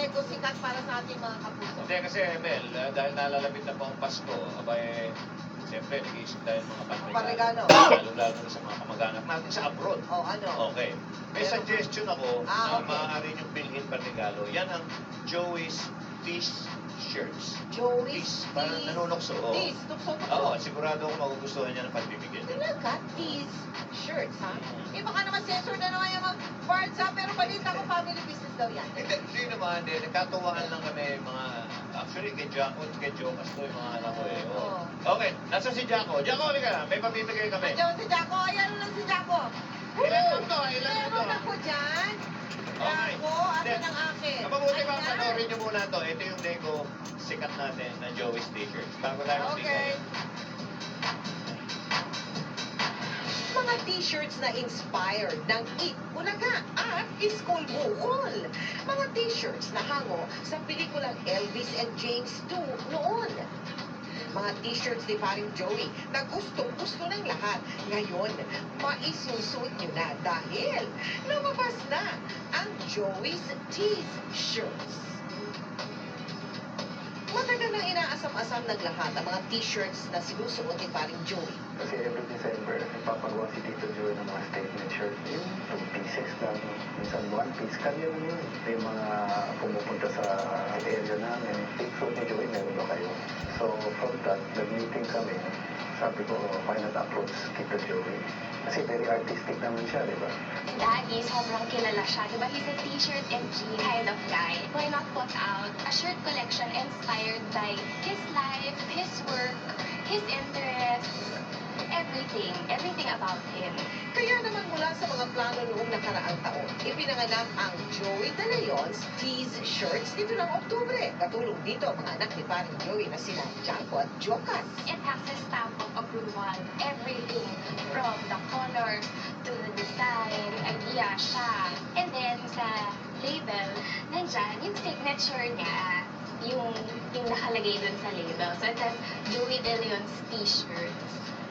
deko sikat para sa ating mga kapuso? Hindi kasi, Mel, dahil nalalapit na po ang Pasko, abay, siyempre, nag-iisip tayo ng mga Panregalo. Lalo-lalo na sa mga kamag-anak natin sa abroad. O ano? Okay. May Meron. suggestion ako Ah, na okay. maaari niyong bilhin panregalo. Yan ang Joey's T-shirts. Joey's Parang Tees. nanunokso. Oo. Tees. Tukso. Oo, sigurado ako magugustuhan niya ng pagbibigyan. Talaga? Tees shirts, ha? Eh, baka naman sensor na naman yung mga parts, ha? Pero balita ko family business daw yan. Hindi naman, nagkatuwaan lang kami mga, actually kay Jaco at kay Jokas to yung mga anak ko eh. Oo. Oo. Okay, nasa si Jaco. Jaco, halika na. May pamimigay kami. Andiyan si Jaco. Ayan lang si Jaco. Ilan lang to? Ilan lang to? Meron ako dyan. Okay. Jaco, asan ang akin? Mabuti pa, Ayan. panoorin niyo muna to. Ito yung Deco sikat natin na Joey's t-shirt. Bago tayo Okay. Mga t-shirts na inspired ng Eat Bulaga at School Bukol. Mga t-shirts na hango sa pelikulang Elvis and James 2 noon. Mga t-shirts ni paring Joey na gustong-gusto ng lahat. Ngayon, maisusuot nyo na dahil lumabas na ang Joey's Tees Shirts. Matagal nang inaasam-asam ng lahat ang mga t-shirts na sinusuot ni paring Joey. Kasi every December, nagpapagawa si Tito Joey ng mga statement shirt. Yung 2 pieces lang, minsan 1 piece. Kanya lang yun. Yung mga pumupunta sa area namin, so ni Joey, meron ba kayo? So from that, nag-meeting kami. Sabi ko, why not approach Tito Joey? Kasi very artistic naman siya, di ba? Daddy, sobrang kilala siya. Diba he's a t-shirt and jean kind of guy. Why not put out a shirt collection inspired by his life, his work, his interests, everything about him. Kaya naman mula sa mga plano noong nakaraang taon, ipinanganak ang Joey De Leon's Tees Shirts dito ng Oktubre. Katulong dito ang mga anak ni paring Joey na sina Jaco at Jokas. It has a stamp of approval. Everything from the colors to the design, idea siya. And then sa label, nandyan yung signature niya, yung nakalagay dun sa label. So it says Joey De Leon's T-shirts.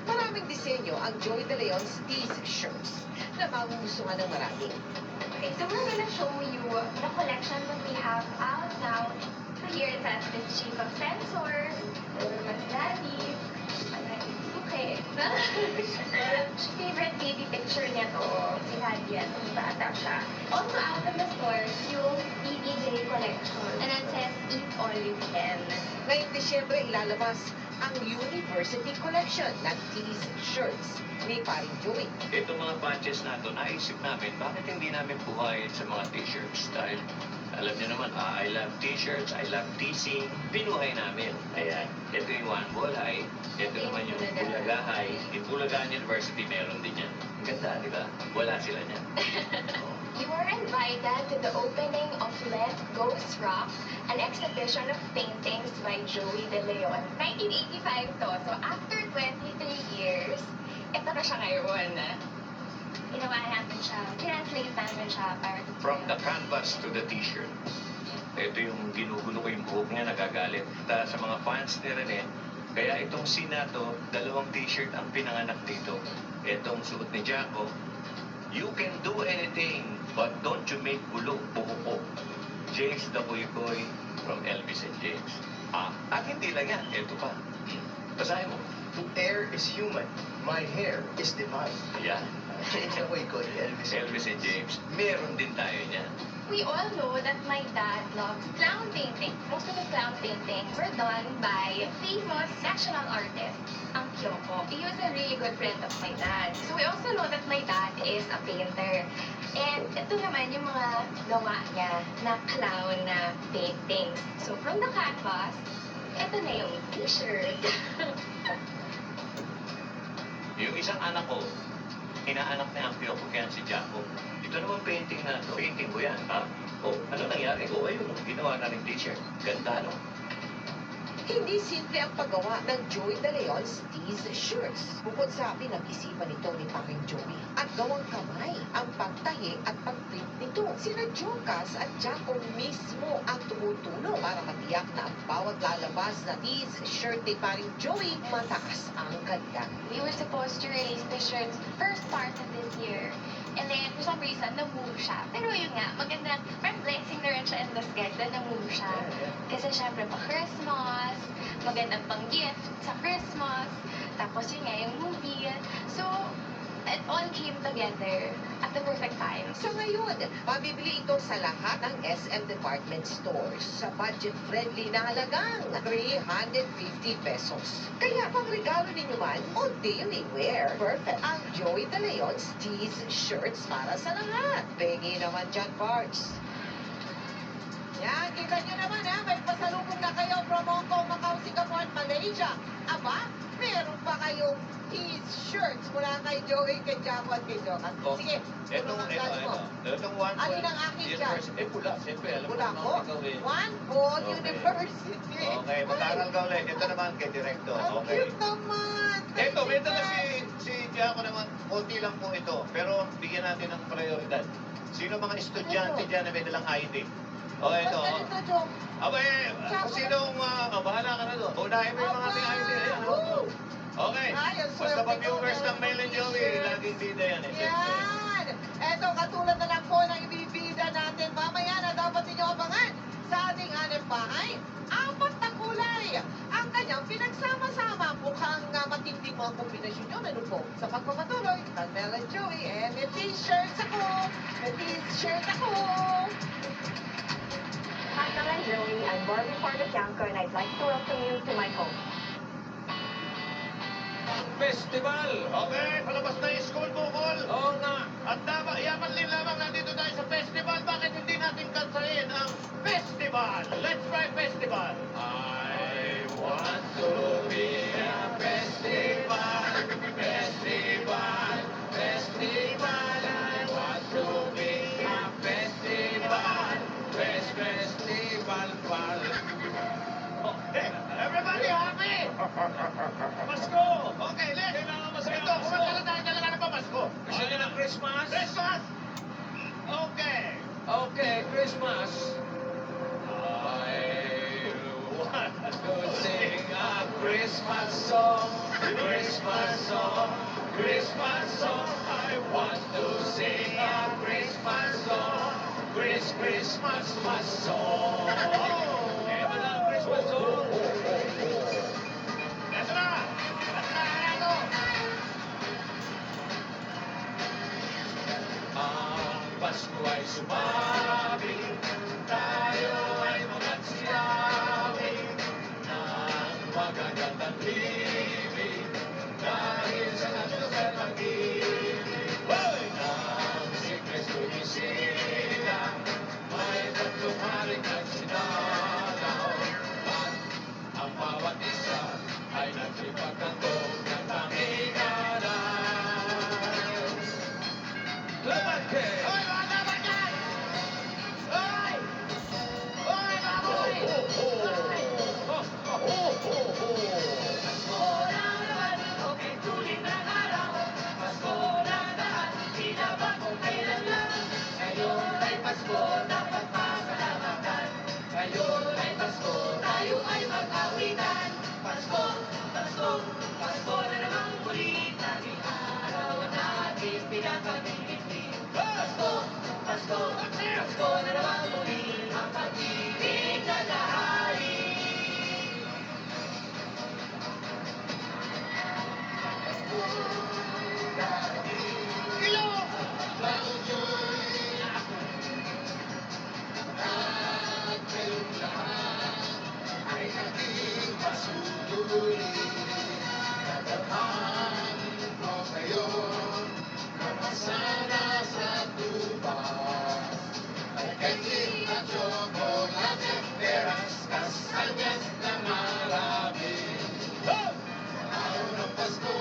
Maraming disenyo ang Joey De Leon's Tees Shirts na magugustuhan ng marami. Okay, so we're gonna show you the collection that we have out now. So here it says the Chief of Sensors, Mas Daddy, okay. Favorite baby picture niya to, si Daddy at kung bata siya. Also out of the stores, yung EBJ collection. And it says Eat All You Can. Ngayong Disyembre ilalabas ang University Collection ng Tees Shirts ni paring Joey. Itong mga patches na ito, naisip namin, bakit hindi namin buhayin sa mga t-shirts? Dahil, alam niyo naman, I love t-shirts, I love teasing. Binuhay namin. Ayan. Ito yung One Bolay. Ito naman yung Bulagahay. Yung Bulagaan University, meron din yan. Ang ganda, di ba? Wala sila niyan. You are invited to the opening of Let Ghosts Rock, an exhibition of paintings by Joey De Leon. 1985 to. So after 23 years, ito na siya ngayon. Ginawa natin siya, translate namin siya para to From the canvas to the t-shirt. Ito yung ginugulo ko yung buhok niya, nagagalit. Sa mga fans ni Rene, kaya itong scene na to, 2 t-shirt ang pinanganak dito. Itong suot ni Jaco, you can do anything, but don't you make gulo, buko. James the Boy from Elvis and James. At hindi lang yan, ito pa. Basahin mo. Air is human. My hair is divine. Ayan. James Boy ko, Elvis and James. Meron din tayo niyan. We all know that my dad loves clown painting. Most of the clown paintings were done by famous national artist, ang Kyoko. He was a really good friend of my dad. So we also know that my dad is a painter. And ito naman yung mga gawa niya na clown na paintings. So from the canvas, ito na yung t-shirt. Yung isang anak ko, inaanak na ang Kyoko kaya si Jaco. Ito naman painting na to. Painting ko yan, ha? Ano nangyari? Ayun, ginawa na rin t-shirt. Ganda, no? Hindi simple ang paggawa ng Joey De Leon's Tees Shirts. Bukod sa pinag-isipan nito ni paring Joey at gawang kamay ang pagtahi at pag-print nito. Sina Jokas at Jaco mismo ang tumutulong para matiyak na ang bawat lalabas na Tees Shirt ni paring Joey mataas ang ganda. We were supposed to release the shirts first part of this year. And then, for some reason, na-move siya. Pero yun nga, maganda, parang blessing na rin Diretso in the skies na move siya. Kasi syempre pa Christmas, magandang pang gift sa Christmas, tapos yun nga yung movie. So, it all came together at the perfect time. Sa ngayon, mabibili ito sa lahat ng SM department stores sa budget-friendly na halagang 350 pesos. Kaya pang regalo ninyo man o daily wear, perfect ang Joey De Leon's tees shirts para sa lahat. Bengi naman dyan, parts. Yan, kita nyo naman ha, may pasalubong na kayo from Hong Kong, Macau, Singapore at Malaysia. Aba, meron pa kayong tees shirts mula kay Joey, kay Jaco at kay Jokas. Oh, Sige, Etong, puno ng gas mo. Etong one Ano point ng akin dyan? pula. Siyempre, alam mo Wala naman ko. ikaw eh. One Ball Okay. University. Okay, mag-aaral ka ulit. Ito naman kay Directo. Ang Okay. cute naman. Ito, may dala Thank you, si Jaco naman. Konti lang po ito. Pero bigyan natin ng prioridad. Sino mga estudyante Ito. dyan na may dalang ID? O Ba't ito. ganito, Jong? Abay, kung sinong bahala ka na doon. Unahin mo yung mga ating ID. Ayan, Woo! Okay. Ay, ang Basta swerte pa ko, viewers meron ng Mail and akong Joey, t-shirt. laging bida yan eh. Siyempre. Yan! Eto, katulad na lang po ng ibibida natin mamaya na dapat ninyo abangan sa ating hanep bahay. 4 na kulay ang kanyang pinagsama-sama. Mukhang matinding mga kombinasyon yun. Ano po? Sa pagpapatuloy ng Mel and Joey. May t-shirts ako. May t-shirt ako. Hi, Mel and Joey. I'm Barbie Pargacianco, and I'd like to welcome you to my home. Festival! Okay, palabas na yung school bukol. Oo nga. At dapat, yaman din lamang nandito tayo sa festival. Bakit hindi natin kansahin ang festival? Let's try festival. I want to be a festival. Festival. Festival. I want to be a festival. Festival. Okay, everybody happy? Pasko! Okay, let's... Ito, kumanta na tayo talaga ng pamasko. Gusto niyo ng Christmas? Christmas! Okay. Okay, Christmas. I want to sing a Christmas song. Christmas song. Christmas song. I want to sing a Christmas song. Christmas song. Eto na ang Christmas song. Eto na! Eto! Ang Pasko ay sumabi, tayo ay magsiyawi ng magagandang libig dahil sa natin sa pag-ibig. Hoy! Nang si Kristo'y isilang, may tatlong hari nagsinalaw at ang bawat isa ay nagsipagkantong ng tanging aral. Laban kayo! Hoy, mga laban yan! Hoy! Hoy, baboy! Hoy! Pasko na naman, okay, tuloy ng araw. Pasko na lahat, di na bago kailan lang. Ngayon ay Pasko, dapat pasalamatan. Ngayon ay Pasko, tayo ay mag-awitan. Pasko, Pasko, Pasko na naman muli. Naging araw natin pinapag-ibig. Pasko, Pasko, Pasko na naman muli. Ang pag-ibig na nahari. Ilong! Ay naging pasuduli. Nadalhan ko kayo, kapasana sa tuba. Ay kenting at tsokolate, peras, kasalyas na marami. Araw ng Pasko,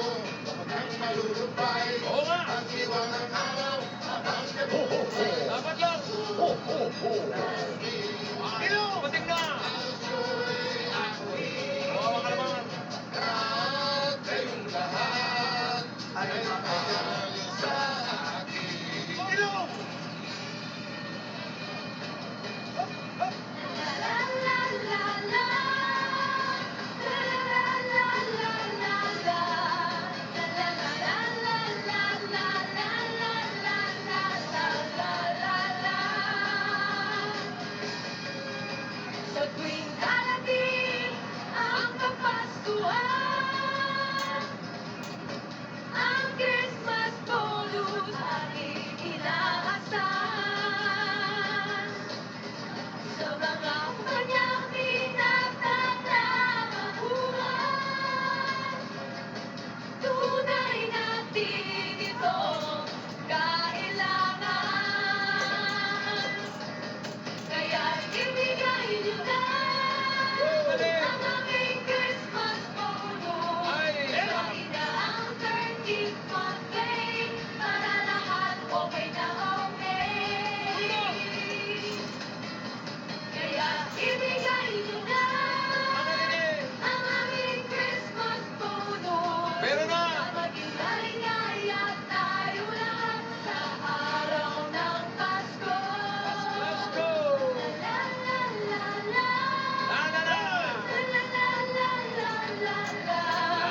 kapag ang malulupay, ang iwan ng araw, habang nabubuhay. Dapat lang! Ilo! Pating na! Bawa ka naman! At kayong lahat ay makagaling sa akin. Ilo! Sa tuwing darating ang Kapaskuhan, ang Christmas bonus ating inaasahan. Sa mga kanyang pinagtatrabahuan, tunay natin itong kailangan. Kaya't ibigay niyo na ang aming Christmas bonus. Sa inaang 13th Monday, para lahat okay na okay. Kaya ibigay niyo na ang aming Christmas bonus. Pero na! Maging maligaya tayo lahat sa araw ng Pasko. Let's go! La la la la. La la la! La la la la la la.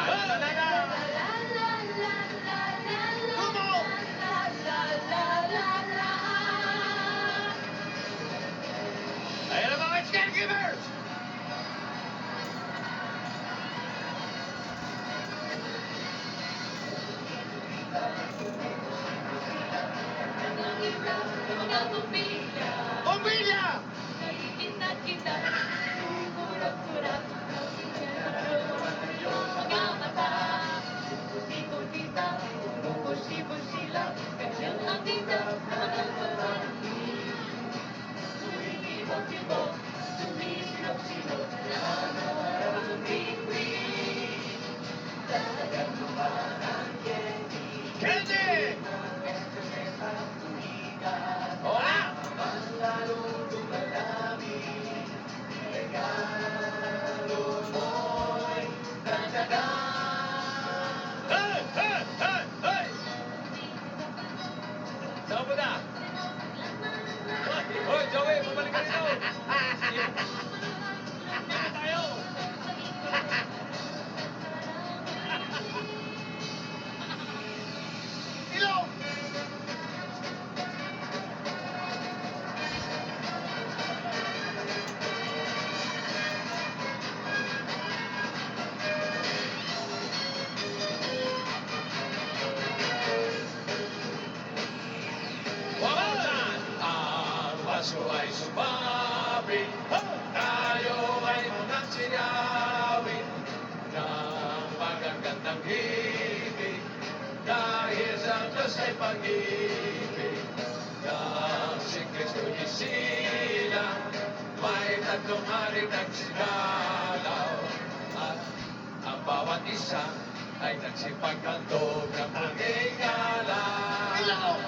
La la la la! La la la la la la. Come on! La la la la la. Ayan ang mga caregivers! Mga pumilya, Pamilya! naiinat kita, kurap-kurap, mga mata, ikot-kita, busi-busila, kanyang ang tita, mga babae. Sumiibot-ibot, sumisilop-silop, nangarapang-bing-bing, talagang lumahan, Candy! Hola! Hey! Hey! Hey! Hey! Saan mo na? Hoy, Joey! Bumalik ka rito! Dito tayo! Ilong! Wawasan! Ang Pasko ay sumabing, tayo ay munang sinawin ng magagandang himig, dahil sa Diyos ay pag-ibig. Nang si Kristo isilang, may tatlong hari nagsigalaw, at ang bawat isa ay nagsipaghandog ng pag-ingalaw.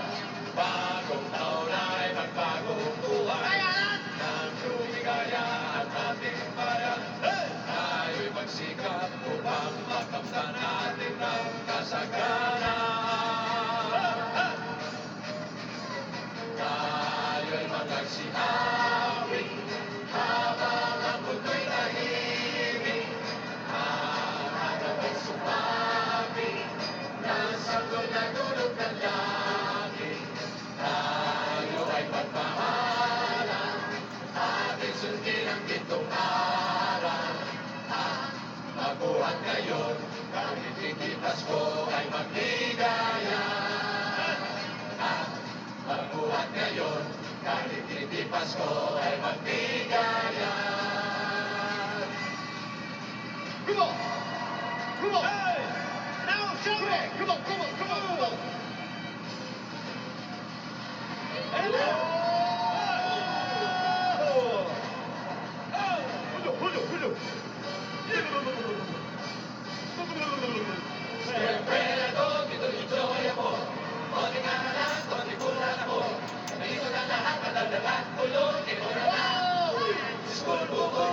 Bagong taon ay magbagong buhay ng lumigaya at ating bayan. Tayo'y magsikap upang makamtan natin ang kasagaran. Tayo'y magsiawit habang ang mundo'y tahimik. Ang araw ay sumabi ng sanggol na dulog ng langit. Tayo ay pagmahala, ating sundin ang gintong araw. At mabuhat ngayon, kahit hindi Pasko ay magligaya. At mabuhat ngayon, kahit hindi Pasko ay magligaya. Come on! Come on! Hey! Now show me! Come on, come on, come on, come on! Hello! Siyempre ako, ito'y ako. Konting aralan, konting bulan ako. Nandito na lahat, madadalat, ulong, ito na lang. School buko.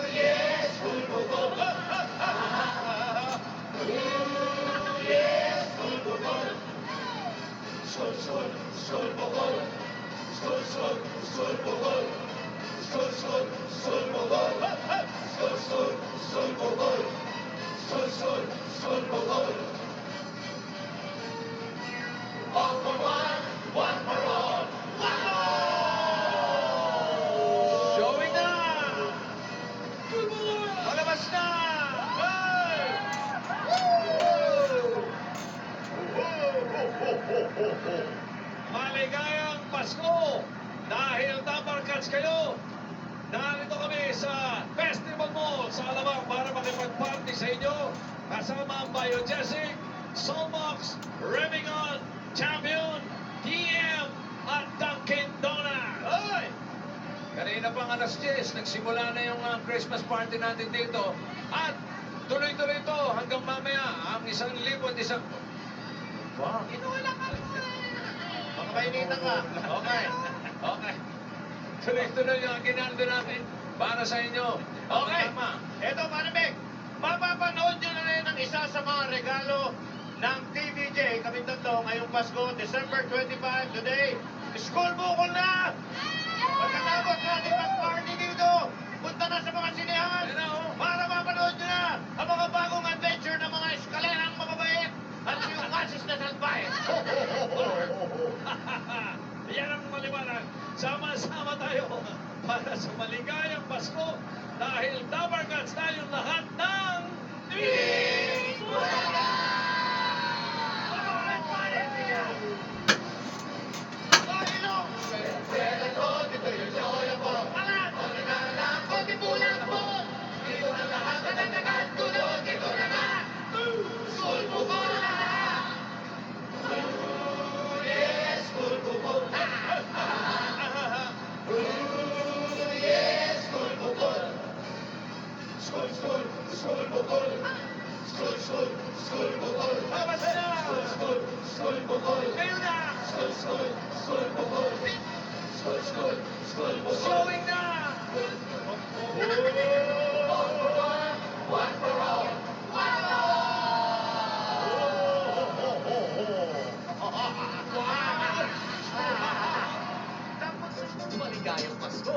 Yes, school buko. Yes, school buko. School, school, school buko. School, school, school buko. School, school, school buko. School, school, school buko. School, school, school buko. All for one for all. One more! maligayang Pasko! Dahil Dabarkats kayo, narito kami sa Festival Mall sa Alabang para makipag-party sa inyo. Kasama ang Biogesic, Solmox, Remigon, Champion, TM, at Dunkin' Donuts. Hoy! Kanina pang alas 10, nagsimula na yung Christmas party natin dito. At tuloy-tuloy ito hanggang mamaya ang 1,000 at isang... Wow. Baka mainitan ka. Okay. Okay. Tuloy-tuloy yung aginaldo natin para sa inyo. Okay. Tama. Eto, Manibig, mapapanood nyo na rin ang isa sa mga regalo ng TVJ kami tatlo ngayong Pasko, December 25, today. School bukol na! Pagkatapos natin mag-party dito, punta na sa mga sinehan para mapanood nyo na ang mga bagong adventure ng mga eskalerang mababait at yung asis na salbahe. Yan ang maliwanag. Sama-sama tayo para sa maligayang Pasko dahil Dabarkats tayong lahat ng Team Bulaga! Showing na! Dapat sa maligayang Pasko,